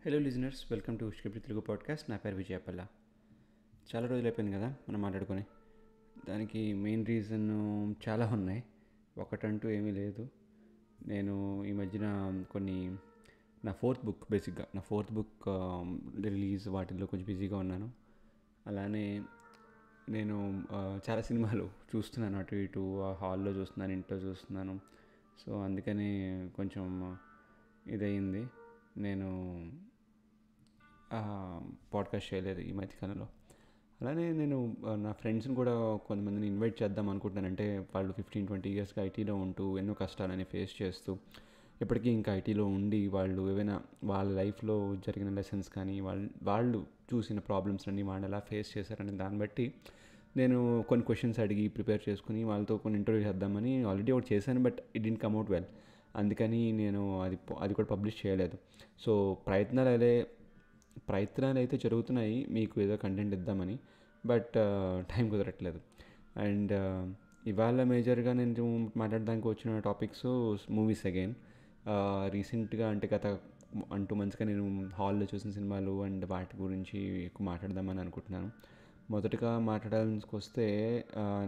Hello listeners, welcome to script Telugu podcast. నా పేరు విజయపల్ల. చాలా రోజులు అయిపోయింది కదా మనం మాట్లాడుకొని. దానికి మెయిన్ రీజన్ చాలా ఉన్నాయి, ఒకటంటూ ఏమీ లేదు. నేను ఈ మధ్యన నా ఫోర్త్ బుక్ రిలీజ్ వాటిల్లో కొంచెం బిజీగా ఉన్నాను. అలానే నేను చాలా సినిమాలు చూస్తున్నాను, అటు ఇటు హాల్లో చూస్తున్నాను, ఇంట్లో చూస్తున్నాను. సో అందుకని కొంచెం ఇదయింది. నేను పాడ్కాస్ట్ చేయలేదు ఈ మధ్యకాలంలో. అలానే నేను నా ఫ్రెండ్స్ని కూడా కొంతమందిని ఇన్వైట్ చేద్దాం అనుకుంటున్నాను. అంటే వాళ్ళు 15-20 ఇయర్స్గా ఐటీలో ఉంటూ ఎన్నో కష్టాలని ఫేస్ చేస్తూ ఇప్పటికీ ఇంకా ఐటీలో ఉండి వాళ్ళు ఏవైనా వాళ్ళ లైఫ్లో జరిగిన లెసన్స్ కానీ వాళ్ళు చూసిన ప్రాబ్లమ్స్ అన్నీ వాళ్ళు ఎలా ఫేస్ చేశారనే దాన్ని బట్టి నేను కొన్ని క్వశ్చన్స్ అడిగి ప్రిపేర్ చేసుకుని వాళ్ళతో కొన్ని ఇంటర్వ్యూ చేద్దామని ఆల్రెడీ ఒకటి చేశాను. But it didn't come out well. అందుకని నేను అది కూడా పబ్లిష్ చేయలేదు. సో ప్రయత్నాలు అయితే జరుగుతున్నాయి మీకు ఏదో కంటెంట్ ఇద్దామని. బట్ టైం కుదరట్లేదు. అండ్ ఇవాళ మేజర్గా నేను మాట్లాడడానికి వచ్చిన టాపిక్స్ మూవీస్ అగైన్. రీసెంట్గా అంటే గత 1-2 monthsగా నేను హాల్లో చూసిన సినిమాలు అండ్ వాటి గురించి ఎక్కువ మాట్లాడదామని అనుకుంటున్నాను. మొదటగా మాట్లాడాల్సి వస్తే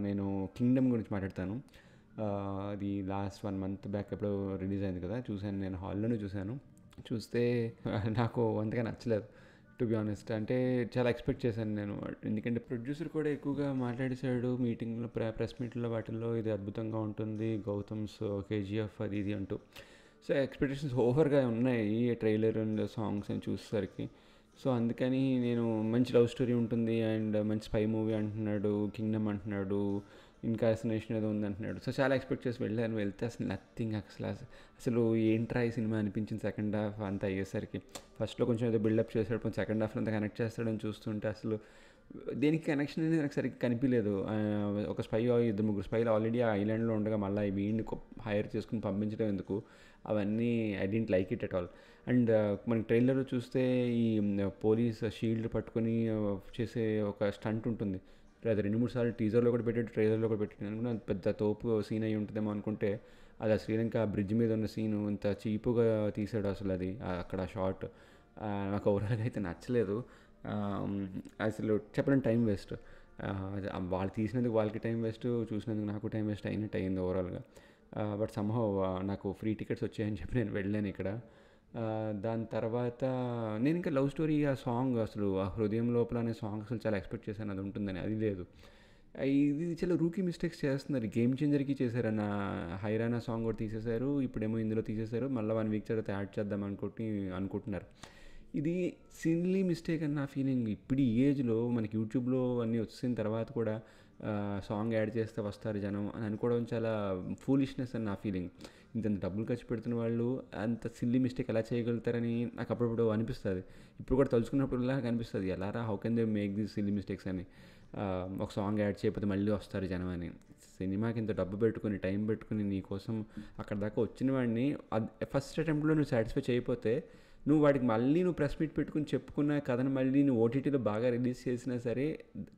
నేను కింగ్డమ్ గురించి మాట్లాడతాను. అది లాస్ట్ 1 month బ్యాక్ ఎప్పుడో రిలీజ్ అయింది కదా, చూశాను. నేను హాల్లోనే చూస్తే నాకు అంతగా నచ్చలేదు, టు బి ఆనెస్ట్. అంటే చాలా ఎక్స్పెక్ట్ చేశాను నేను, ఎందుకంటే ప్రొడ్యూసర్ కూడా ఎక్కువగా మాట్లాడేశాడు మీటింగ్లో, ప్రెస్ మీట్లో వాటిల్లో ఇది అద్భుతంగా ఉంటుంది, గౌతమ్స్ కేజీఎఫ్ అది ఇది అంటూ. సో ఎక్స్పెక్టేషన్స్ ఓవర్గా ఉన్నాయి ట్రైలర్ అండ్ సాంగ్స్ అని చూసేసరికి. సో అందుకని నేను మంచి లవ్ స్టోరీ ఉంటుంది అండ్ మంచి స్పై మూవీ అంటున్నాడు, కింగ్డమ్ అంటున్నాడు, ఇన్కార్సినేషన్ ఏదో ఉంది అంటున్నాడు. సో చాలా ఎక్స్పెక్ట్ చేసి వెళ్తే అసలు నథింగ్. అసలు ఏంట్రా ఈ సినిమా అనిపించింది సెకండ్ హాఫ్ అంతా అయ్యేసరికి. ఫస్ట్లో కొంచెం ఏదో బిల్డప్ చేసాడు, సెకండ్ హాఫ్ అంతా కనెక్ట్ చేస్తాడని చూస్తుంటే అసలు దేనికి కనెక్షన్ అనేది నాకు సరిగ్గా కనిపించలేదు. ఒక ఇద్దరు ముగ్గురు స్పైలు ఆల్రెడీ ఆ ఐలాండ్లో ఉండగా మళ్ళీ వీడిని హైర్ చేసుకుని పంపించడం ఎందుకు, అవన్నీ I don't like it at all. And మనకి ట్రైలర్లో చూస్తే ఈ పోలీస్ షీల్డ్ పట్టుకొని చేసే ఒక స్టంట్ ఉంటుంది, అది 2-3 సార్లు టీజర్లో కూడా పెట్టాడు, ట్రైలర్లో కూడా పెట్టాడు. అనుకున్నా అది పెద్ద తోపు సీన్ అయ్యి ఉంటుందేమో అనుకుంటే అది ఆ శ్రీలంక బ్రిడ్జ్ మీద ఉన్న సీను ఇంత చీపుగా తీసాడు అసలు. అది అక్కడ షార్ట్ నాకు ఓవరాల్గా అయితే నచ్చలేదు. అసలు చెప్పలేని టైం వేస్ట్. వాళ్ళు తీసినందుకు వాళ్ళకి టైం వేస్ట్, చూసినందుకు నాకు టైం వేస్ట్ అయినట్టు అయింది ఓవరాల్గా. బట్ సమ్హౌ నాకు ఫ్రీ టికెట్స్ వచ్చాయని చెప్పి నేను వెళ్ళాను ఇక్కడ. దాని తర్వాత నేను ఇంకా లవ్ స్టోరీ ఆ సాంగ్, అసలు ఆ హృదయం లోపల అనే సాంగ్ అసలు చాలా ఎక్స్పెక్ట్ చేశాను అది ఉంటుందని, అది లేదు. ఇది చాలా రూకీ మిస్టేక్స్ చేస్తున్నారు. గేమ్ చేంజర్కి చేశారన్న హైరానా సాంగ్ కూడా తీసేశారు, ఇప్పుడేమో ఇందులో తీసేశారు, మళ్ళీ 1 week తర్వాత యాడ్ చేద్దాం అనుకుంటున్నారు. ఇది సిల్లీ మిస్టేక్ అని నా ఫీలింగ్. ఇప్పుడు ఈ ఏజ్లో మనకి యూట్యూబ్లో అన్నీ వచ్చిన తర్వాత కూడా సాంగ్ యాడ్ చేస్తే వస్తారు జనం అని అనుకోవడం చాలా ఫూలిష్నెస్ అని నా ఫీలింగ్. ఇంత డబ్బులు ఖర్చు పెడుతున్న వాళ్ళు అంత సిల్లీ మిస్టేక్ ఎలా చేయగలుగుతారని నాకు అప్పుడప్పుడు అనిపిస్తుంది. ఇప్పుడు కూడా తలుచుకున్నప్పుడు ఇలా అనిపిస్తుంది, ఎలారా how can they make these silly mistakes అని. ఒక సాంగ్ యాడ్ చేయకపోతే మళ్ళీ వస్తారు జనం అని. సినిమాకి ఇంత డబ్బు పెట్టుకుని టైం పెట్టుకుని నీ కోసం అక్కడ దాకా వచ్చిన వాడిని ఫస్ట్ అటెంప్ట్లో నువ్వు సాటిస్ఫై చేయకపోతే నువ్వు వాడికి మళ్ళీ ప్రెస్ మీట్ పెట్టుకుని చెప్పుకున్న కథను మళ్ళీ నువ్వు ఓటీటీలో బాగా రిలీజ్ చేసినా సరే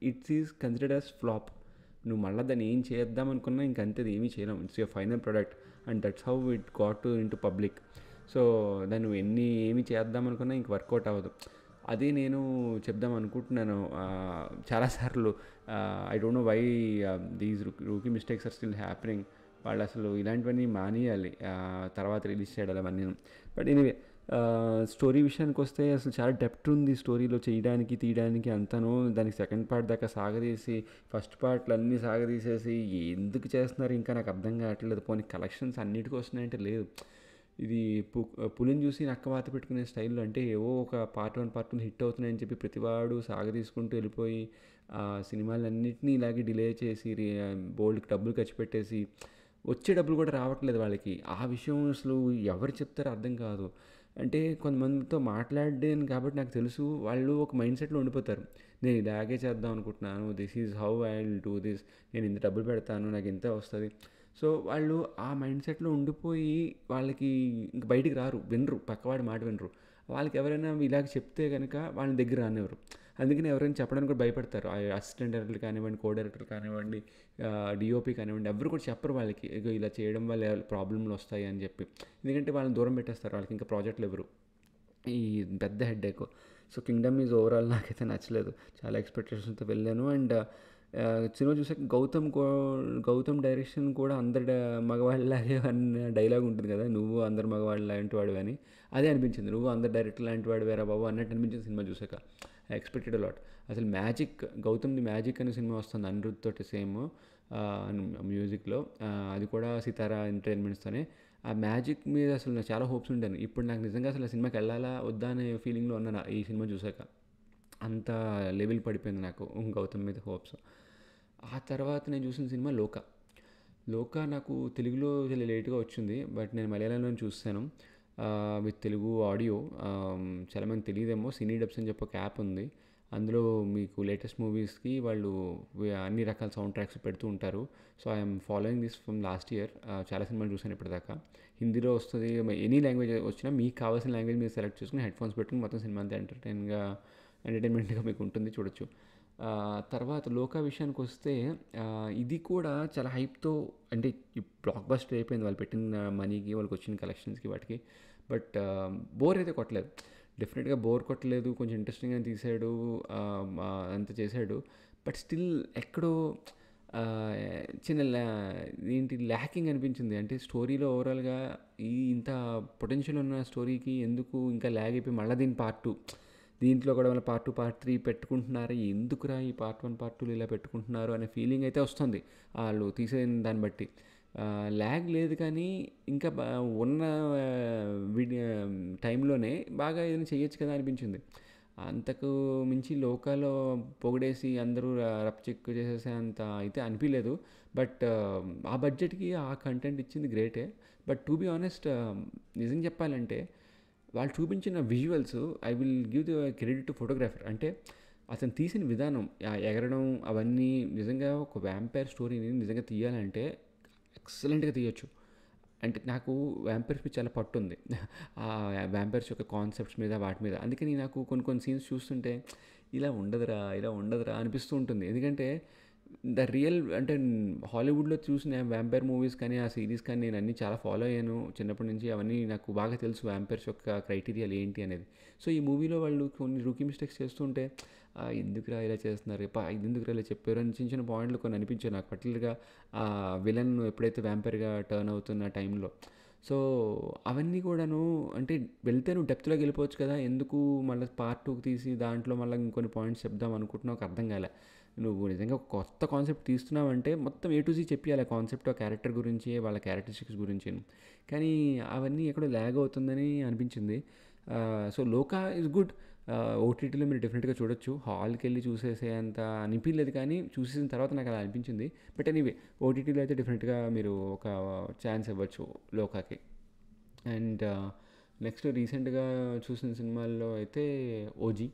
it's is considered as flop. నువ్వు మళ్ళీ దాన్ని ఏం చేద్దాం అనుకున్నా ఇంకంతే, ఏమీ చేయలేం. It's your final product and that's how it got to in to public. So దాన్ని నువ్వు ఏమి చేద్దాం అనుకున్నా ఇంక వర్కౌట్ అవ్వదు. అది నేను చెప్దాం అనుకుంటున్నాను చాలాసార్లు. I don't know why these rookie mistakes are still happening. వాళ్ళు అసలు ఇలాంటివన్నీ మానేయాలి తర్వాత రిలీజ్ చేయడం అవన్నీ. బట్ ఎనీవే, స్టోరీ విషయానికి వస్తే అసలు చాలా డెప్త్ ఉంది స్టోరీలో తీయడానికి అంతాను. దానికి సెకండ్ పార్ట్ దాకా సాగదీసి ఫస్ట్ పార్ట్లు అన్నీ సాగదీసేసి ఎందుకు చేస్తున్నారు ఇంకా నాకు అర్థం కావట్లేదు. పోనీ కలెక్షన్స్ అన్నిటికీ వస్తున్నాయంటే లేదు. ఇది పులిని చూసి నక్కవాత పెట్టుకునే స్టైల్లో, అంటే ఏవో ఒక పార్ట్ 1 పార్ట్ 2 హిట్ అవుతున్నాయని చెప్పి ప్రతివాడు సాగదీసుకుంటూ వెళ్ళిపోయి సినిమాలన్నింటినీ ఇలాగే డిలే చేసి బోల్డ్కి డబ్బులు ఖర్చు పెట్టేసి వచ్చే డబ్బులు కూడా రావట్లేదు వాళ్ళకి. ఆ విషయం అసలు ఎవరు చెప్తారో అర్థం కాదు. అంటే కొంతమందితో మాట్లాడాను కాబట్టి నాకు తెలుసు, వాళ్ళు ఒక మైండ్ సెట్లో ఉండిపోతారు. నేను ఇలాగే చేద్దాం అనుకుంటున్నాను, this is how I will do this, నేను ఇంత డబ్బులు పెడతాను నాకు ఇంత వస్తుంది. సో వాళ్ళు ఆ మైండ్ సెట్లో ఉండిపోయి వాళ్ళకి ఇంక బయటికి రారు, వినరు, పక్కవాడి మాట వినరు. వాళ్ళకి ఎవరైనా ఇలాగ చెప్తే కనుక వాళ్ళ దగ్గర రానివ్వరు. అందుకని ఎవరైనా చెప్పడానికి కూడా భయపడతారు. అసిస్టెంట్ డైరెక్టర్ కానివ్వండి, కో డైరెక్టర్ కానివ్వండి, డిఓపి కానివ్వండి, ఎవరు కూడా చెప్పరు వాళ్ళకి ఇలా చేయడం వల్ల ప్రాబ్లంలు వస్తాయి అని చెప్పి. ఎందుకంటే వాళ్ళని దూరం పెట్టేస్తారు, వాళ్ళకి ఇంకా ప్రాజెక్టులు ఎవరు. ఈ పెద్ద headache. So 'Kingdom' is overall నాకైతే నచ్చలేదు. చాలా ఎక్స్‌పెక్టేషన్స్‌తో వెళ్ళాను. అండ్ సినిమా చూసాక గౌతమ్ డైరెక్షన్ కూడా అందరు మగవాళ్ళలాగే అన్న డైలాగ్ ఉంటుంది కదా, నువ్వు అందరు మగవాళ్ళ లాంటి వాడివి అని. అదే అనిపించింది. నువ్వు అందరు డైరెక్టర్ లాంటి వాడు వేరా బాబు అన్నట్టు అనిపించింది సినిమా చూసాక. I expected lot. అసలు మ్యాజిక్, గౌతమ్‌ది మ్యాజిక్ అనే సినిమా వస్తుంది అనిరుద్ తోటి సేమ్ మ్యూజిక్‌లో. అది కూడా సితారా ఎంటర్టైన్మెంట్స్తోనే. ఆ మ్యాజిక్ మీద అసలు నాకు చాలా హోప్స్ ఉండాను. ఇప్పుడు నాకు నిజంగా అసలు ఆ సినిమాకి వెళ్ళాలా వద్దా అనే ఫీలింగ్లో ఉన్నాను ఈ సినిమా చూసాక. అంత లెవెల్ పడిపోయింది నాకు గౌతమ్ మీద హోప్స్. ఆ తర్వాత నేను చూసిన సినిమా 'లోక'. 'లోక' నాకు తెలుగులో చాలా లేట్గా వచ్చింది, బట్ నేను మలయాళంలో చూసాను విత్ తెలుగు ఆడియో. చాలామంది తెలియదేమో, సినీ డబ్స్ అని చెప్పి ఒక యాప్ ఉంది. అందులో మీకు లేటెస్ట్ మూవీస్కి వాళ్ళు అన్ని రకాల సౌండ్ ట్రాక్స్ పెడుతూ ఉంటారు. So I'm following this from last year. చాలా సినిమాలు చూసాను ఇప్పటిదాకా. హిందీలో వస్తుంది, ఎనీ లాంగ్వేజ్ వచ్చినా మీకు కావాల్సిన లాంగ్వేజ్ మీరు సెలెక్ట్ చేసుకుని హెడ్ ఫోన్స్ పెట్టుకుని మొత్తం సినిమా అంతా ఎంటర్టైన్మెంట్గా మీకు ఉంటుంది, చూడొచ్చు. తర్వాత 'లోక' విషయానికి వస్తే ఇది కూడా చాలా హైప్తో, అంటే ఈ బ్లాక్ బస్టర్ అయిపోయింది వాళ్ళు పెట్టిన మనీకి, వాళ్ళకి వచ్చిన కలెక్షన్స్కి వాటికి. బట్ బోర్ అయితే కొట్టలేదు, డెఫినెట్గా బోర్ కొట్టలేదు. కొంచెం ఇంట్రెస్టింగ్గా తీసాడు, అంత చేశాడు. బట్ స్టిల్ ఎక్కడో చిన్న ఏంటి ల్యాకింగ్ అనిపించింది. అంటే స్టోరీలో ఓవరాల్గా ఇంత పొటెన్షియల్ ఉన్న స్టోరీకి ఎందుకు ఇంకా ల్యాగ్ అయిపోయి మళ్ళీ దీని పార్ట్ 2, దీంట్లో కూడా వాళ్ళ పార్ట్ 2 పార్ట్ 3 పెట్టుకుంటున్నారు, ఎందుకురా ఈ పార్ట్ 1 పార్ట్ 2 ఇలా పెట్టుకుంటున్నారు అనే ఫీలింగ్ అయితే వస్తుంది వాళ్ళు తీసిన దాన్ని బట్టి. ల్యాగ్ లేదు కానీ ఇంకా ఉన్న టైంలోనే బాగా ఏదైనా చేయొచ్చు కదా అనిపించింది. అంతకు మించి 'లోకా'లో పొగిడేసి అందరూ రప్చిక్ చేసేసే అంత అయితే అనిపించలేదు. బట్ ఆ బడ్జెట్కి ఆ కంటెంట్ ఇచ్చింది గ్రేటే. బట్ టు బీ ఆనెస్ట్, నిజం చెప్పాలంటే వాళ్ళు చూపించిన visuals, I will give the credit to photographer. అంటే అతను తీసిన విధానం, ఎగరడం అవన్నీ, నిజంగా ఒక వ్యాంపైర్ స్టోరీని నిజంగా తీయాలంటే ఎక్సలెంట్గా తీయొచ్చు. అంటే నాకు వ్యాంపైర్స్ మీద చాలా పట్టు ఉంది, ఆ వ్యాంపైర్స్ యొక్క కాన్సెప్ట్స్ మీద వాటి మీద. అందుకని నాకు కొన్ని కొన్ని సీన్స్ చూస్తుంటే ఇలా ఉండదురా ఇలా ఉండదురా అనిపిస్తూ ఉంటుంది. ఎందుకంటే ద రియల్, అంటే హాలీవుడ్లో చూసిన వ్యాంపైర్ మూవీస్ కానీ ఆ సిరీస్ కానీ నేను అన్నీ చాలా ఫాలో అయ్యాను చిన్నప్పటి నుంచి. అవన్నీ నాకు బాగా తెలుసు వ్యాంపైర్స్ యొక్క క్రైటీరియాలు ఏంటి అనేది. సో ఈ మూవీలో వాళ్ళు కొన్ని రూకీ మిస్టేక్స్ చేస్తుంటే ఎందుకురా ఇలా చేస్తున్నారు, ఇది ఎందుకురా ఇలా చెప్పారు అని చిన్న చిన్న పాయింట్లు కొన్ని అనిపించాయి నాకు. పర్టికులర్గా ఆ విలన్ ఎప్పుడైతే వ్యాంపైర్గా టర్న్ అవుతున్న టైంలో. సో అవన్నీ కూడాను, అంటే వెళ్తే నువ్వు డెప్త్లోకి వెళ్ళిపోవచ్చు కదా, ఎందుకు మళ్ళీ పార్ట్ 2 తీసి దాంట్లో మళ్ళీ ఇంకొన్ని పాయింట్స్ చెప్దాం అనుకుంటున్నావు, నాకు అర్థం కాలే. నువ్వు నిజంగా ఒక కొత్త కాన్సెప్ట్ తీస్తున్నావంటే మొత్తం ఏ టు జీ చెప్పియాలి, కాన్సెప్ట్ ఆ క్యారెక్టర్ గురించి, వాళ్ళ క్యారెక్టరిస్టిక్స్ గురించి. కానీ అవన్నీ ఎక్కడో ల్యాగ్ అవుతుందని అనిపించింది. So 'Lokah' is good. ఓటీటీలో మీరు డెఫినెట్గా చూడొచ్చు. హాల్కి వెళ్ళి చూసేసే అంత అనిపించలేదు, కానీ చూసేసిన తర్వాత నాకు అలా అనిపించింది. బట్ ఎనీవే, ఓటీటీలో అయితే డెఫినెట్గా మీరు ఒక ఛాన్స్ ఇవ్వచ్చు 'లోకాకి'. అండ్ నెక్స్ట్ రీసెంట్గా చూసిన సినిమాల్లో అయితే 'ఓజీ'.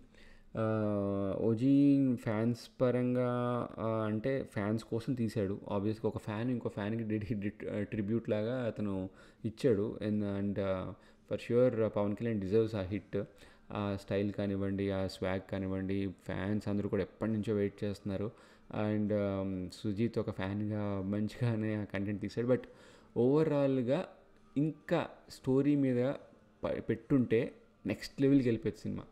'ఓజీ' ఫ్యాన్స్ పరంగా అంటే ఫ్యాన్స్ కోసం తీశాడు. ఆబ్వియస్గా ఒక ఫ్యాన్ ఇంకో ఫ్యాన్కి ట్రిబ్యూట్ లాగా అతను ఇచ్చాడు. And for sure Pawan Kalyan deserves ఆ హిట్. ఆ స్టైల్ కానివ్వండి, ఆ స్వాగ్ కానివ్వండి, ఫ్యాన్స్ అందరూ కూడా ఎప్పటి నుంచో వెయిట్ చేస్తున్నారు. అండ్ సుజీత్ ఒక ఫ్యాన్గా మంచిగానే ఆ కంటెంట్ తీశాడు. బట్ ఓవరాల్గా ఇంకా స్టోరీ మీద పెట్టుంటే నెక్స్ట్ లెవెల్కి వెళ్ళిపోయింది సినిమా.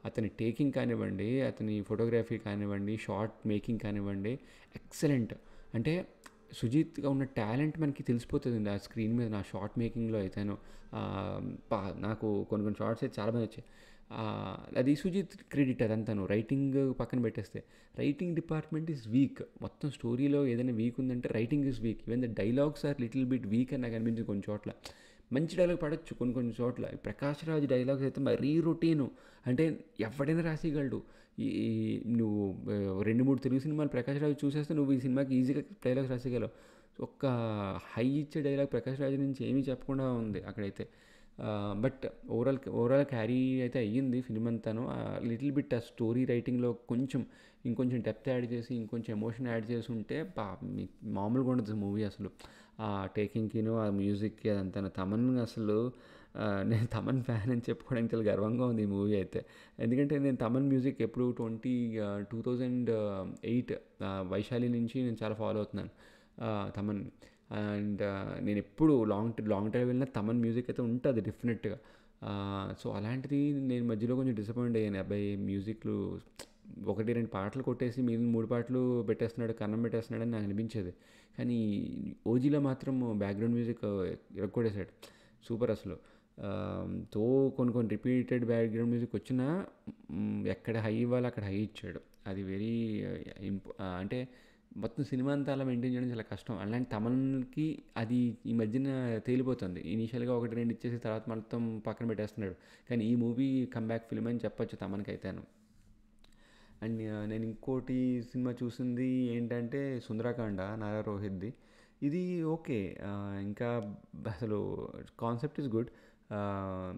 అతని టేకింగ్ కానివ్వండి, అతని ఫోటోగ్రఫీ కానివ్వండి, షార్ట్ మేకింగ్ కానివ్వండి, ఎక్సలెంట్. అంటే సుజీత్గా ఉన్న టాలెంట్ మనకి తెలిసిపోతుంది ఆ స్క్రీన్ మీద. నా షార్ట్ మేకింగ్లో అయితేను నాకు కొన్ని కొన్ని షార్ట్స్ అయితే చాలా బాగా వచ్చాయి. అది సుజీత్ క్రెడిట్ అదంతాను. రైటింగ్ పక్కన పెట్టేస్తే, రైటింగ్ డిపార్ట్మెంట్ ఈజ్ వీక్. మొత్తం స్టోరీలో ఏదైనా వీక్ ఉందంటే writing is weak. Even the dialogues are little bit weak అని నాకు అనిపించింది కొన్ని చోట్ల. మంచి డైలాగ్ పడవచ్చు కొన్ని కొన్ని చోట్ల. ప్రకాష్ రాజ్ డైలాగ్స్ అయితే మరీ రొటీను. అంటే ఎవడైనా రాసేయగలడు. ఈ నువ్వు 2-3 తెలుగు సినిమాలు ప్రకాష్ రాజ్ చూసేస్తే నువ్వు ఈ సినిమాకి ఈజీగా డైలాగ్స్ రాసేయగలవు. ఒక్క హై ఇచ్చే డైలాగ్ ప్రకాష్ రాజ్ నుంచి ఏమీ చెప్పకుండా ఉంది అక్కడైతే. బట్ ఓవరాల్ క్యారీ అయితే అయ్యింది ఫిల్మ్ అంతాను. లిటిల్ బిట్ ఆ స్టోరీ రైటింగ్లో ఇంకొంచెం డెప్త్ యాడ్ చేసి, ఇంకొంచెం ఎమోషన్ యాడ్ చేసి ఉంటే మామూలుగా ఉండదు మూవీ అసలు. ఆ టేకింగ్కిను, ఆ మ్యూజిక్కి అదంతా. తమన్ అసలు నేను తమన్ ఫ్యాన్ అని చెప్పుకోవడానికి చాలా గర్వంగా ఉంది ఈ మూవీ అయితే. ఎందుకంటే నేను తమన్ మ్యూజిక్ ఎప్పుడు 2008 వైశాలి నుంచి నేను చాలా ఫాలో అవుతున్నాను తమన్. అండ్ నేను ఎప్పుడు లాంగ్ డ్రైవ్ వెళ్ళినా తమన్ మ్యూజిక్ అయితే ఉంటుంది డెఫినెట్గా. సో, అలాంటిది నేను మధ్యలో కొంచెం డిసప్పాయింట్ అయ్యాను. అబ్బాయి మ్యూజిక్‌లు 1, 2 పాటలు కొట్టేసి మిగిలిన 3 పాటలు పెట్టేస్తున్నాడు, కన్నం పెట్టేస్తున్నాడని నాకు అనిపించేది. కానీ ఓజీలో మాత్రం బ్యాక్‌గ్రౌండ్ మ్యూజిక్ ఇరగ్గొట్టేసాడు. సూపర్ అసలు. తో కొన్ని కొన్ని రిపీటెడ్ బ్యాక్‌గ్రౌండ్ మ్యూజిక్ వచ్చినా ఎక్కడ హై ఇవ్వాలో అక్కడ హై ఇచ్చాడు. అది వెరీ అంటే మొత్తం సినిమా అంతా అలా మెయింటైన్ చేయడం చాలా కష్టం. అలాంటి తమన్‌కి అది ఈ మధ్యన తేలిపోతుంది. ఇనీషియల్‌గా 1, 2 ఇచ్చేసి తర్వాత మొత్తం పక్కన పెట్టేస్తున్నాడు. కానీ ఈ మూవీ కమ్‌బ్యాక్ ఫిల్మ్ అని చెప్పొచ్చు తమన్‌కైతేను. అండ్ నేను ఇంకోటి సినిమా చూసింది ఏంటంటే 'సుందరకాండ' నారా రోహిత్‌ది. ఇది ఓకే. ఇంకా అసలు concept is good.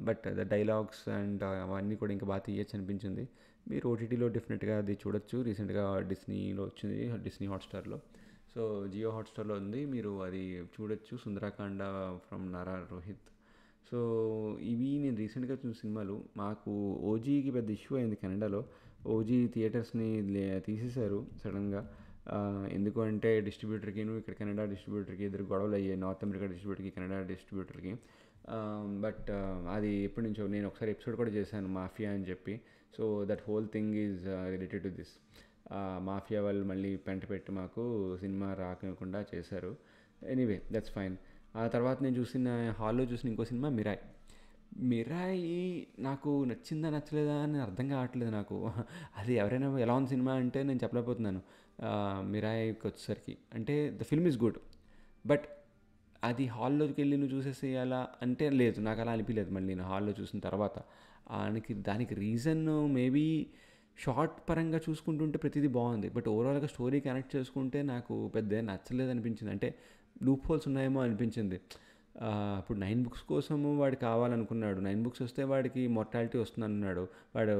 But the dialogues and అవన్నీ కూడా ఇంకా బాగా తీయొచ్చు అనిపించింది. మీరు ఓటీటీలో డెఫినెట్గా అది చూడొచ్చు. రీసెంట్గా డిస్నీలో వచ్చింది, డిస్నీ హాట్‌స్టార్‌లో. సో జియో హాట్‌స్టార్‌లో ఉంది. మీరు అది చూడొచ్చు 'సుందరకాండ' ఫ్రమ్ నారా రోహిత్. సో ఇవి నేను రీసెంట్గా చూసిన సినిమాలు. మాకు ఓజీకి పెద్ద ఇష్యూ అయింది కెనడాలో. ఓజీ థియేటర్స్ని తీసేశారు సడన్గా. ఎందుకు అంటే డిస్ట్రిబ్యూటర్కిను ఇక్కడ కెనడా డిస్ట్రిబ్యూటర్కి ఇద్దరు గొడవలు అయ్యాయి. నార్త్ అమెరికా డిస్ట్రిబ్యూటర్కి, కెనడా డిస్ట్రిబ్యూటర్కి. బట్ అది ఎప్పటి నుంచో నేను ఒకసారి ఎపిసోడ్ కూడా చేశాను, మాఫియా అని చెప్పి. So that whole thing is related to this. Mafia వాళ్ళు మళ్ళీ పెంట పెట్టి మాకు సినిమా రాకుండా చేశారు. Anyway that's fine. ఆ తర్వాత నేను హాల్లో చూసిన ఇంకో సినిమా 'మిరాయ్'. 'మిరాయ్' నాకు నచ్చిందా నచ్చలేదా అని అర్థం కావట్లేదు నాకు. అది ఎవరైనా ఎలా ఉంది సినిమా అంటే నేను చెప్పలేకపోతున్నాను. 'మిరాయ్‌కి' వచ్చేసరికి అంటే the film is good. But అది హాల్లోకి వెళ్ళి నువ్వు చూసేసేయాలా అంటే లేదు, నాకు అలా అనిపించలేదు. మళ్ళీ నేను హాల్లో చూసిన తర్వాత దానికి రీజన్ మేబీ షార్ట్ పరంగా చూసుకుంటుంటే ప్రతిదీ బాగుంది. బట్ ఓవరాల్గా స్టోరీ కనెక్ట్ చేసుకుంటే నాకు పెద్ద నచ్చలేదు అనిపించింది. అంటే లూప్ హోల్స్ ఉన్నాయేమో అనిపించింది. ఇప్పుడు 9 బుక్స్ కోసము వాడు కావాలనుకున్నాడు. 9 బుక్స్ వస్తే వాడికి మొర్టాలిటీ వస్తుందన్నాడు. వాడు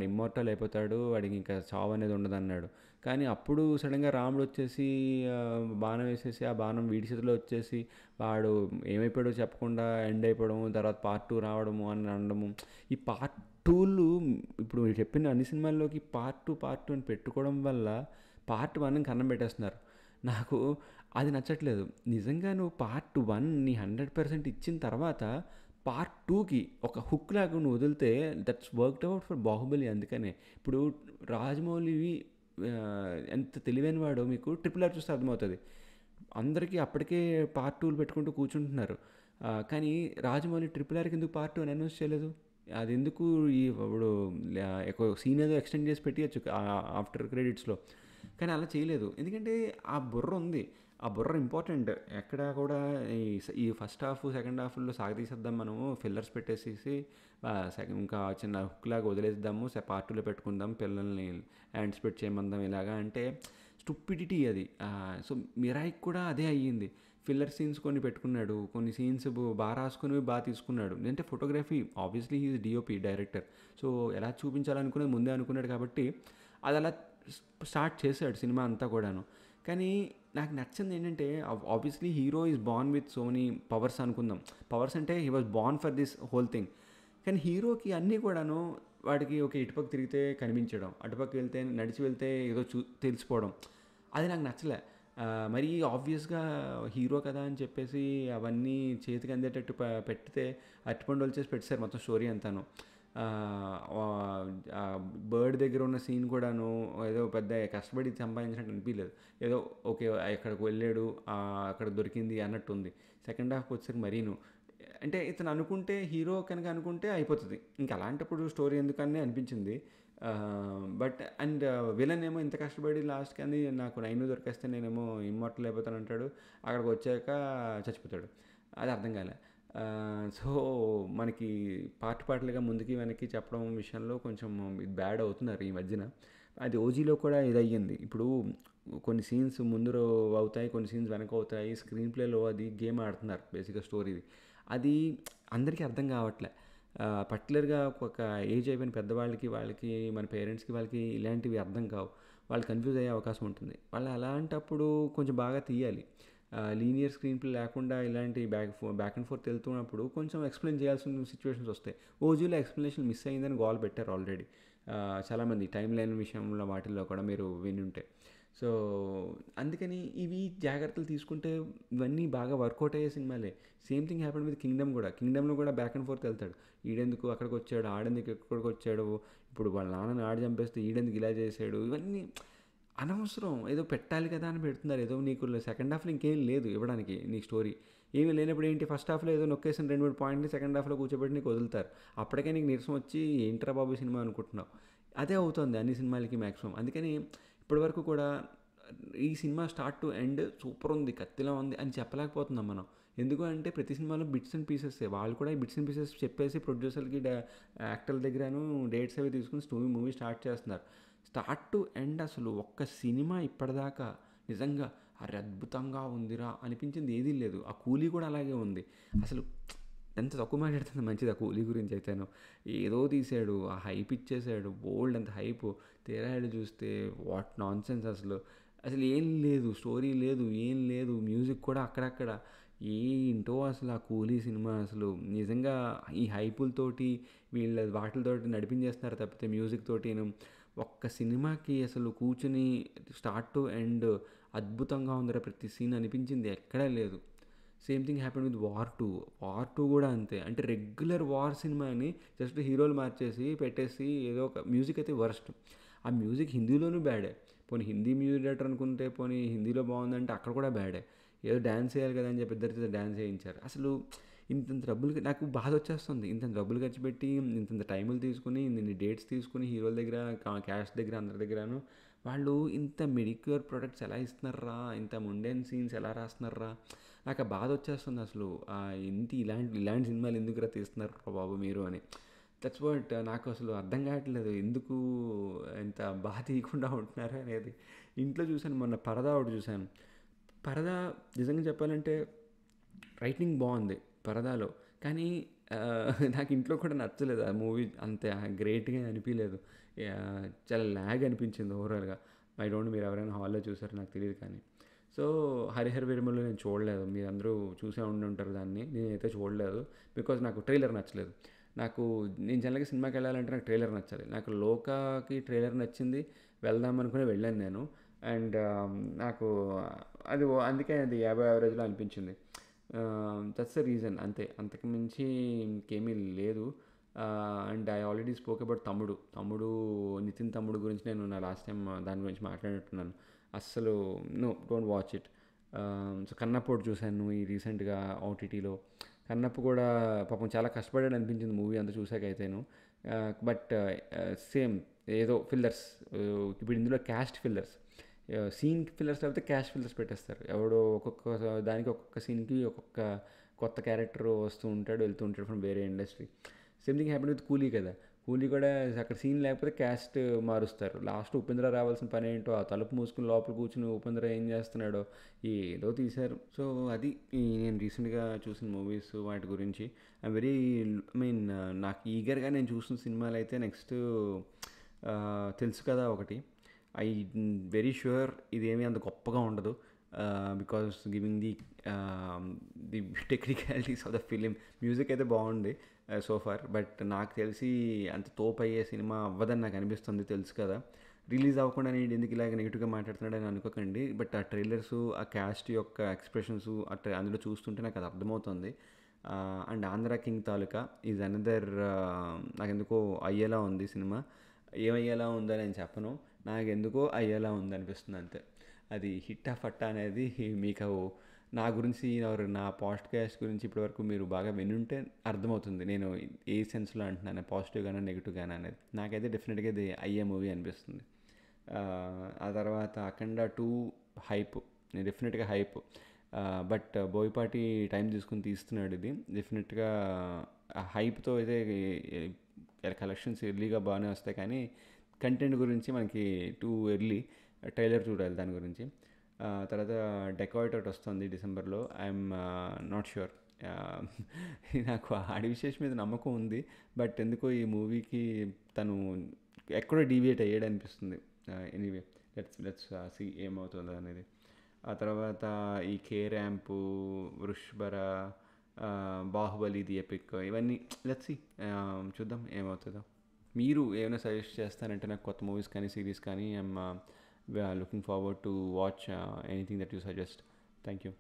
ఇమ్మోర్టల్ అయిపోతాడు, వాడికి ఇంకా చావు అనేది ఉండదన్నాడు. కానీ అప్పుడు సడన్గా రాముడు వచ్చేసి బాణం వేసేసి ఆ బాణం వీడి చేతిలో వచ్చేసి వాడు ఏమైపోయాడో చెప్పకుండా ఎండ్ అయిపోవడం, తర్వాత పార్ట్ 2 రావడము అని అనడము. ఈ పార్ట్ 2లు ఇప్పుడు మీరు చెప్పిన అన్ని సినిమాల్లోకి పార్ట్ 2 అని పెట్టుకోవడం వల్ల పార్ట్ 1 కన్నం పెట్టేస్తున్నారు. నాకు అది నచ్చట్లేదు. నిజంగా నువ్వు పార్ట్ 1 నీ 100% ఇచ్చిన తర్వాత పార్ట్ 2కి ఒక హుక్ లాగా నువ్వు వదిలితే that's worked out for Baahubali. అందుకనే ఇప్పుడు రాజమౌళివి ఎంత తెలివైన వాడో మీకు RRR చూస్తే అర్థమవుతుంది. అందరికీ అప్పటికే పార్ట్ 2లు పెట్టుకుంటూ కూర్చుంటున్నారు. కానీ రాజమౌళి RRRకి ఎందుకు పార్ట్ 2 అని అనౌన్స్ చేయలేదు? అది ఎందుకు ఇప్పుడు సీన్ ఏదో ఎక్స్టెండ్ చేసి పెట్టియచ్చు ఆఫ్టర్ క్రెడిట్స్లో. కానీ అలా చేయలేదు. ఎందుకంటే ఆ బుర్ర ఉంది. ఆ బుర్ర ఇంపార్టెంట్. ఎక్కడ కూడా ఈ ఫస్ట్ హాఫ్ సెకండ్ హాఫ్లో సాగతీసేద్దాం మనము, ఫిల్లర్స్ పెట్టేసేసి ఇంకా చిన్న హుక్ లాగా వదిలేద్దాము, పార్ట్ 2లో పెట్టుకుందాం, పిల్లల్ని యాంటిసిపేట్ చేయమందాం ఇలాగా అంటే స్టూపిడిటీ అది. సో మిరాయికి కూడా అదే అయ్యింది. ఫిల్లర్ సీన్స్ కొన్ని పెట్టుకున్నాడు, కొన్ని సీన్స్ బాగా రాసుకుని బాగా తీసుకున్నాడు. అంటే photography obviously he's DOP director. So ఎలా చూపించాలనుకునేది ముందే అనుకున్నాడు కాబట్టి అది అలా స్టార్ట్ చేశాడు సినిమా అంతా కూడాను. కానీ నాకు నచ్చింది ఏంటంటే obviously hero is born with so many powers అనుకుందాం. పవర్స్ అంటే he was born for this whole thing. కానీ హీరోకి అన్నీ కూడాను వాడికి ఒక ఇటుపక్క తిరిగితే కనిపించడం, అటుపక్క వెళ్తే నడిచి వెళ్తే ఏదో తెలిసిపోవడం, అది నాకు నచ్చలే. మరీ ఆబ్వియస్గా హీరో కదా అని చెప్పేసి అవన్నీ చేతికి అందేటట్టు పెడితే అరటిపండు వచ్చేసి పెట్టేశారు మొత్తం స్టోరీ అంతాను. బర్డ్ దగ్గర ఉన్న సీన్ కూడాను ఏదో పెద్ద కష్టపడి సంపాదించినట్టు అనిపించలేదు. ఏదో ఓకే ఎక్కడికి వెళ్ళాడు, అక్కడ దొరికింది అన్నట్టు ఉంది. సెకండ్ హాఫ్కి వచ్చేసరికి మరీను అంటే ఇతను అనుకుంటే హీరో కనుక అనుకుంటే అయిపోతుంది. ఇంకా అలాంటప్పుడు స్టోరీ ఎందుకని అనిపించింది. బట్ అండ్ విలన్ ఏమో ఇంత కష్టపడి లాస్ట్కి అని నాకు 9 దొరికేస్తే నేనేమో ఇమ్మోర్టల్ అయిపోతాను అంటాడు. అక్కడికి వచ్చాక చచ్చిపోతాడు. అది అర్థం కాలే. సో మనకి పాటలుగా ముందుకి వెనక్కి చెప్పడం విషయంలో కొంచెం ఇది బ్యాడ్ అవుతున్నారు ఈ మధ్యన. అది ఓజీలో కూడా ఇది అయ్యింది. ఇప్పుడు కొన్ని సీన్స్ ముందు అవుతాయి, కొన్ని సీన్స్ వెనక అవుతాయి. స్క్రీన్ ప్లేలో అది గేమ్ ఆడుతున్నారు బేసిక్గా స్టోరీది. అది అందరికీ అర్థం కావట్లే. పర్టికులర్గా ఒక ఏజ్ అయిపోయిన పెద్దవాళ్ళకి, వాళ్ళకి, మన పేరెంట్స్కి వాళ్ళకి ఇలాంటివి అర్థం కావు. వాళ్ళు కన్ఫ్యూజ్ అయ్యే అవకాశం ఉంటుంది. వాళ్ళు అలాంటప్పుడు కొంచెం బాగా తీయాలి. లీనియర్ స్క్రీన్ ప్లే లేకుండా ఇలాంటి బ్యాక్ అండ్ ఫోర్త్ వెళ్తున్నప్పుడు కొంచెం ఎక్స్ప్లెయిన్ చేయాల్సిన సిచ్యువేషన్స్ వస్తాయి. ఓజీలో ఎక్స్ప్లెనేషన్ మిస్ అయిందని గోల్ పెట్టారు ఆల్రెడీ చాలామంది టైం లైన్ విషయంలో వాటిల్లో కూడా మీరు విని ఉంటే. సో అందుకని ఇవి జాగ్రత్తలు తీసుకుంటే ఇవన్నీ బాగా వర్కౌట్ అయ్యే సినిమాలే. Same thing happen with Kingdom కూడా. కింగ్డమ్లో కూడా బ్యాక్ అండ్ ఫోర్త్ వెళ్తాడు. ఈడెందుకు అక్కడికి వచ్చాడు, ఆడెందుకు ఎక్కడికి వచ్చాడు, ఇప్పుడు వాళ్ళ నాన్నని ఆడ చంపేస్తే ఈడెందుకు ఇలా చేశాడు, ఇవన్నీ అనవసరం. ఏదో పెట్టాలి కదా అని పెడుతున్నారు. ఏదో నీకు సెకండ్ హాఫ్లో ఇంకేం లేదు ఇవ్వడానికి నీకు స్టోరీ. ఏమీ లేనప్పుడు ఏంటి, ఫస్ట్ హాఫ్లో ఏదో నొక్కేసిన 2-3 పాయింట్ని సెకండ్ హాఫ్లో కూర్చోబెట్టి నీకు వదులుతారు. అప్పటికే నీకు నీరసం వచ్చి ఏంట్రా బాబు సినిమా అనుకుంటున్నావు. అదే అవుతుంది అన్ని సినిమాలకి మ్యాక్సిమం. అందుకని ఇప్పటివరకు కూడా ఈ cinema start to end super ఉంది, కత్తిలా ఉంది అని చెప్పలేకపోతున్నాం మనం. ఎందుకు అంటే ప్రతి సినిమాలో బిట్స్ అండ్ పీసెస్, వాళ్ళు కూడా ఈ బిట్స్ అండ్ పీసెస్ చెప్పేసి ప్రొడ్యూసర్కి యాక్టర్ల దగ్గరను డేట్స్ అవి తీసుకుని మూవీ స్టార్ట్ చేస్తున్నారు. స్టార్ట్ టు ఎండ్ అసలు ఒక్క సినిమా ఇప్పటిదాకా నిజంగా అరే అద్భుతంగా ఉందిరా అనిపించింది ఏదీ లేదు. ఆ కూలీ కూడా అలాగే ఉంది. అసలు ఎంత తక్కువ మాట్లాడుతుంది మంచిది ఆ కూలీ గురించి అయితేను. ఏదో తీసాడు, ఆ హైప్ ఇచ్చేసాడు, బోల్డ్ అంత హైప్. తీరా చూస్తే వాట్ నాన్ సెన్స్ అసలు. అసలు ఏం లేదు, స్టోరీ లేదు, ఏం లేదు, మ్యూజిక్ కూడా అక్కడక్కడ ఏంటో అసలు. ఆ కూలీ సినిమా అసలు నిజంగా ఈ హైపులతోటి వీళ్ళ వాటితోటి నడిపించేస్తున్నారు తప్పితే మ్యూజిక్ తోటి ఒక్క సినిమాకి అసలు కూర్చుని స్టార్ట్ టు ఎండ్ అద్భుతంగా ఉందిరా ప్రతి సీన్ అనిపించింది ఎక్కడా లేదు. Same thing happen with war two కూడా అంతే. అంటే రెగ్యులర్ వార్ సినిమాని జస్ట్ హీరోలు మార్చేసి పెట్టేసి ఏదో ఒక మ్యూజిక్ అయితే వర్స్ట్. ఆ మ్యూజిక్ హిందీలోనూ బ్యాడే. పోనీ హిందీ మ్యూజిక్ డైరెక్టర్ అనుకుంటే పోనీ హిందీలో బాగుందంటే అక్కడ కూడా బ్యాడే. ఏదో డ్యాన్స్ చేయాలి కదా అని చెప్పి ఇద్దరితో డ్యాన్స్ చేయించారు. అసలు ఇంత డబ్బులు నాకు బాధ వచ్చేస్తుంది. ఇంత డబ్బులు ఖర్చు పెట్టి ఇంత టైములు తీసుకుని ఇన్ని డేట్స్ తీసుకుని హీరోల దగ్గర క్యాష్ దగ్గర అందరి దగ్గరను వాళ్ళు ఇంత మెడిక్యూర్ ప్రొడక్ట్స్ ఎలా ఇస్తున్నారా, ఇంత ముండెన్ సీన్స్ ఎలా రాస్తున్నారా, నాకు ఆ బాధ వచ్చేస్తుంది అసలు. ఇలాంటి సినిమాలు ఎందుకురా తీస్తున్నారు బాబు మీరు అని. దట్స్ వాట్ నాకు అసలు అర్థం కావట్లేదు ఎందుకు ఇంత బాధ తీయకుండా ఉంటున్నారు అనేది. ఇంట్లో చూశాను మొన్న పరదా ఒకటి చూశాను. పరదా నిజంగా చెప్పాలంటే రైటింగ్ బాగుంది పరదాలో, కానీ నాకు ఇంట్లో కూడా నచ్చలేదు ఆ మూవీ. అంత గ్రేట్గా అనిపించలేదు. చాలా ల్యాగ్ అనిపించింది ఓవరాల్గా. ఐ డోంట్ మీరు ఎవరైనా హాల్లో చూసారో నాకు తెలియదు కానీ. సో హరిహర వీరమల్లు నేను చూడలేదు. మీరు అందరూ చూసే ఉండి ఉంటారు దాన్ని. నేనైతే చూడలేదు బికాజ్ నాకు ట్రైలర్ నచ్చలేదు. నేను జనరల్గా సినిమాకి వెళ్ళాలంటే నాకు ట్రైలర్ నచ్చాలి. నాకు లోకాకి ట్రైలర్ నచ్చింది, వెళ్దాం అనుకుని వెళ్ళాను నేను. అండ్ నాకు అందుకే అది 50 యావరేజ్లో అనిపించింది. దట్స్ ద రీజన్ అంతే, అంతకు మించి ఇంకేమీ లేదు. And I already spoke about తమ్ముడు నితిన్ తమ్ముడు గురించి నేను నా లాస్ట్ టైం దాని గురించి మాట్లాడినట్టున్నాను. అస్సలు డోంట్ వాచ్ ఇట్. సో కన్నప్పటి చూశాను ఈ రీసెంట్గా ఓటీటీలో. కన్నప్ప కూడా పాపం చాలా కష్టపడాడు అనిపించింది మూవీ అంతా చూసాక అయితేను. బట్ సేమ్ ఏదో ఫిల్లర్స్. ఇప్పుడు ఇందులో క్యాస్ట్ ఫిల్లర్స్, సీన్ ఫిల్లర్స్ లేకపోతే క్యాస్ట్ ఫిల్లర్స్ పెట్టేస్తారు. ఎవడో ఒక్కొక్క సీన్కి ఒక్కొక్క కొత్త క్యారెక్టర్ వస్తూ ఉంటాడు, వెళ్తూ ఉంటాడు ఫ్రమ్ వేరే industry. Same thing happen with కూలీ కదా. కూలీ కూడా అక్కడ సీన్ లేకపోతే క్యాస్ట్ మారుస్తారు. లాస్ట్ ఉపేంద్ర రావాల్సిన పని ఏంటో, ఆ తలుపు మూసుకుని లోపల కూర్చుని ఉపేంద్ర ఏం చేస్తున్నాడో ఏదో తీశారు. సో అది నేను రీసెంట్గా చూసిన మూవీస్ వాటి గురించి. నాకు ఈగర్గా నేను చూసిన సినిమాలు అయితే నెక్స్ట్ తెలుసు కదా ఒకటి. ఐ వెరీ ష్యూర్ ఇదేమీ అంత గొప్పగా ఉండదు because giving the technicalities of the film. Music అయితే బాగుంది సో ఫార్, బట్ నాకు తెలిసి అంత తోపు అయ్యే సినిమా అవ్వదని నాకు అనిపిస్తుంది. తెలుసు కదా రిలీజ్ అవ్వకుండా నేను ఎందుకు ఇలాగ నెగిటివ్గా మాట్లాడుతున్నాడని అనుకోకండి. బట్ ఆ ట్రైలర్స్, ఆ క్యాస్ట్ యొక్క ఎక్స్ప్రెషన్స్ అందులో చూస్తుంటే నాకు అది అర్థమవుతుంది. And Andhra king taluka is another. నాకు ఎందుకో అయ్యేలా ఉంది సినిమా. ఏమయ్యేలా ఉందని నేను చెప్పను, నాకు ఎందుకో అయ్యేలా ఉంది అనిపిస్తుంది అంతే. అది హిట్టా ఫట్టా అనేది మీకు నా గురించి నా పాడ్కాస్ట్ గురించి ఇప్పటివరకు మీరు బాగా వినుంటే అర్థమవుతుంది నేను ఏ సెన్స్లో అంటున్నాను, పాజిటివ్గానా నెగిటివ్గానా అనేది. నాకైతే డెఫినెట్గా ఇది అయ్యే మూవీ అనిపిస్తుంది. ఆ తర్వాత అఖండ 2 హైప్, డెఫినెట్గా హైప్. బట్ బోయపాటి టైం తీసుకుని తీస్తున్నాడు ఇది. డెఫినెట్గా హైప్తో అయితే కలెక్షన్స్ ఎర్లీగా బాగానే వస్తాయి, కానీ కంటెంట్ గురించి మనకి టూ ఎర్లీ. ట్రైలర్ చూడాలి దాని గురించి. తర్వాత డెకాయిట్ ఒకటి వస్తుంది డిసెంబర్లో. I'm not sure. నాకు ఆడి విశేషం మీద నమ్మకం ఉంది, బట్ ఎందుకో ఈ మూవీకి తను ఎక్కడో డీవియేట్ అయ్యాడు అనిపిస్తుంది. ఎనీవే లెట్స్ సీ ఏమవుతుందో అనేది. ఆ తర్వాత ఈ కే ర్యాంపు, వృష్బర, బాహుబలి ది ఎపిక్, ఇవన్నీ లెట్స్ సీ, చూద్దాం ఏమవుతుందో. మీరు ఏమైనా సజెస్ట్ చేస్తారంటే నాకు కొత్త మూవీస్ కానీ సిరీస్ కానీ I'm we are looking forward to watch anything that you suggest. Thank you.